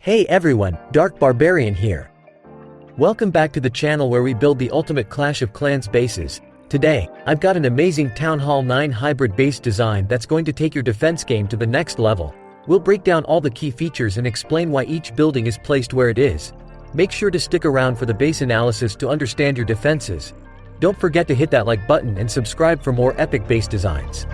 Hey everyone, Dark Barbarian here. Welcome back to the channel where we build the ultimate Clash of Clans bases. Today, I've got an amazing TownHall 9 hybrid base design that's going to take your defense game to the next level. We'll break down all the key features and explain why each building is placed where it is. Make sure to stick around for the base analysis to understand your defenses. Don't forget to hit that like button and subscribe for more epic base designs.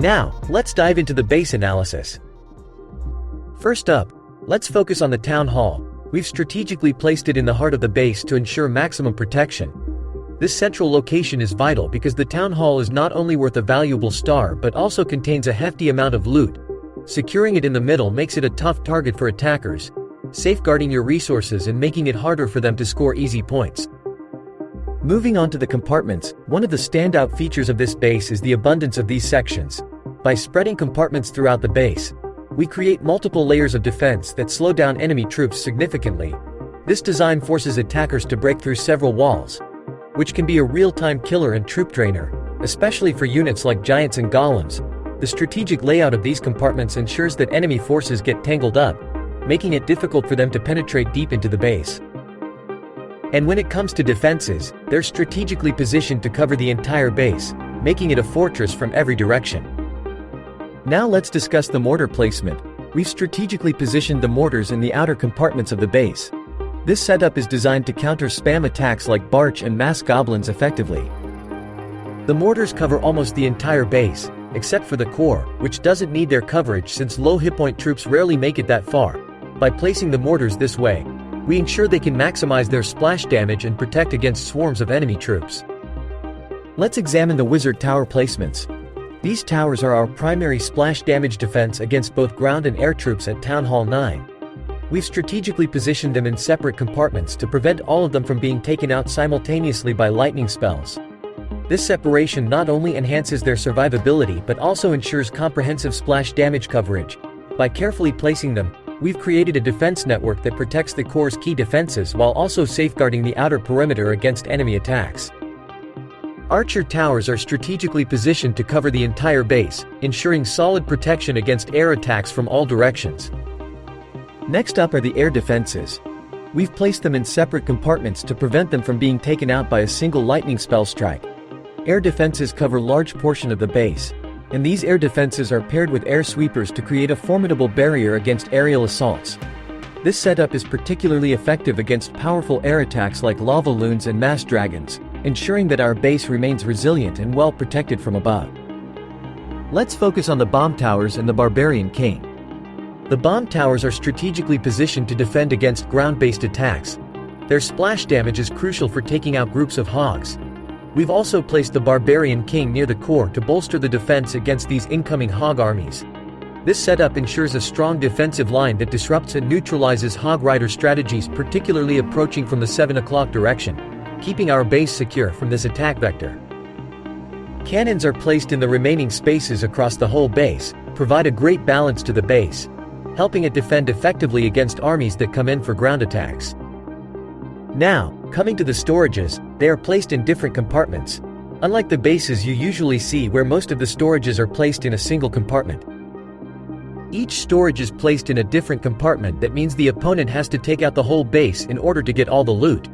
Now, let's dive into the base analysis. First up, let's focus on the Town Hall. We've strategically placed it in the heart of the base to ensure maximum protection. This central location is vital because the Town Hall is not only worth a valuable star but also contains a hefty amount of loot. Securing it in the middle makes it a tough target for attackers, safeguarding your resources and making it harder for them to score easy points. Moving on to the compartments, one of the standout features of this base is the abundance of these sections. By spreading compartments throughout the base, we create multiple layers of defense that slow down enemy troops significantly. This design forces attackers to break through several walls, which can be a real-time killer and troop drainer, especially for units like giants and golems. The strategic layout of these compartments ensures that enemy forces get tangled up, making it difficult for them to penetrate deep into the base. And when it comes to defenses, they're strategically positioned to cover the entire base, making it a fortress from every direction. Now let's discuss the mortar placement. We've strategically positioned the mortars in the outer compartments of the base. This setup is designed to counter spam attacks like barch and mass goblins effectively. The mortars cover almost the entire base, except for the core, which doesn't need their coverage since low hit point troops rarely make it that far. By placing the mortars this way, we ensure they can maximize their splash damage and protect against swarms of enemy troops. Let's examine the wizard tower placements. These towers are our primary splash damage defense against both ground and air troops at TownHall 9. We've strategically positioned them in separate compartments to prevent all of them from being taken out simultaneously by lightning spells. This separation not only enhances their survivability but also ensures comprehensive splash damage coverage. By carefully placing them, we've created a defense network that protects the core's key defenses while also safeguarding the outer perimeter against enemy attacks. Archer towers are strategically positioned to cover the entire base, ensuring solid protection against air attacks from all directions. Next up are the air defenses. We've placed them in separate compartments to prevent them from being taken out by a single lightning spell strike. Air defenses cover a large portion of the base, and these air defenses are paired with air sweepers to create a formidable barrier against aerial assaults. This setup is particularly effective against powerful air attacks like lava loons and mass dragons, ensuring that our base remains resilient and well protected from above. Let's focus on the bomb towers and the Barbarian King. The bomb towers are strategically positioned to defend against ground-based attacks. Their splash damage is crucial for taking out groups of hogs. We've also placed the Barbarian King near the core to bolster the defense against these incoming hog armies. This setup ensures a strong defensive line that disrupts and neutralizes hog rider strategies, particularly approaching from the 7 o'clock direction, keeping our base secure from this attack vector. Cannons are placed in the remaining spaces across the whole base, provide a great balance to the base, helping it defend effectively against armies that come in for ground attacks. Now, coming to the storages, they are placed in different compartments. Unlike the bases you usually see where most of the storages are placed in a single compartment. Each storage is placed in a different compartment. That means the opponent has to take out the whole base in order to get all the loot.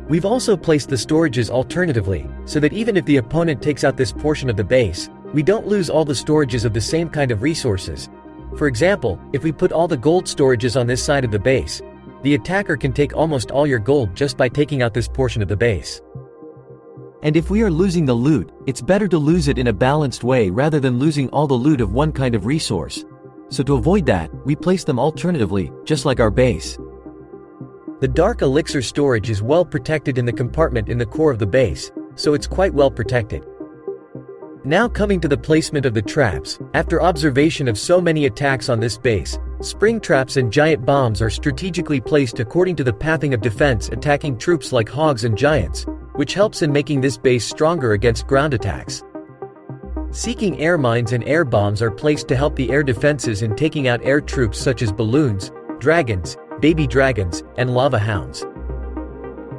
We've also placed the storages alternatively, so that even if the opponent takes out this portion of the base, we don't lose all the storages of the same kind of resources. For example, if we put all the gold storages on this side of the base, the attacker can take almost all your gold just by taking out this portion of the base. And if we are losing the loot, it's better to lose it in a balanced way rather than losing all the loot of one kind of resource. So to avoid that, we place them alternatively, just like our base. The dark elixir storage is well protected in the compartment in the core of the base, so it's quite well protected. Now coming to the placement of the traps, after observation of so many attacks on this base, spring traps and giant bombs are strategically placed according to the pathing of defense, attacking troops like hogs and giants, which helps in making this base stronger against ground attacks. Seeking air mines and air bombs are placed to help the air defenses in taking out air troops such as balloons, dragons, baby dragons, and lava hounds.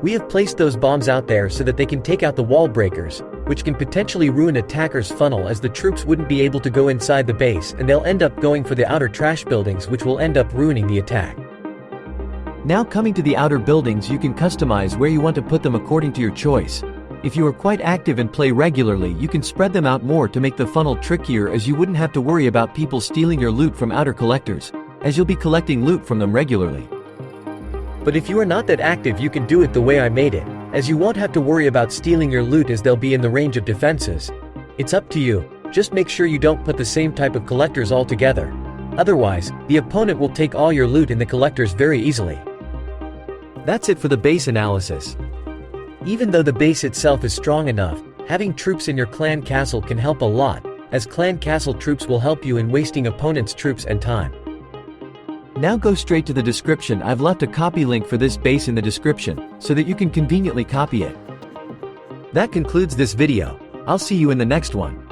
We have placed those bombs out there so that they can take out the wall breakers, which can potentially ruin attackers' funnel, as the troops wouldn't be able to go inside the base and they'll end up going for the outer trash buildings, which will end up ruining the attack. Now coming to the outer buildings, you can customize where you want to put them according to your choice. If you are quite active and play regularly, you can spread them out more to make the funnel trickier, as you wouldn't have to worry about people stealing your loot from outer collectors, as you'll be collecting loot from them regularly. But if you are not that active, you can do it the way I made it, as you won't have to worry about stealing your loot as they'll be in the range of defenses. It's up to you, just make sure you don't put the same type of collectors all together. Otherwise, the opponent will take all your loot in the collectors very easily. That's it for the base analysis. Even though the base itself is strong enough, having troops in your clan castle can help a lot, as clan castle troops will help you in wasting opponents' troops and time. Now go straight to the description. I've left a copy link for this base in the description, so that you can conveniently copy it. That concludes this video. I'll see you in the next one.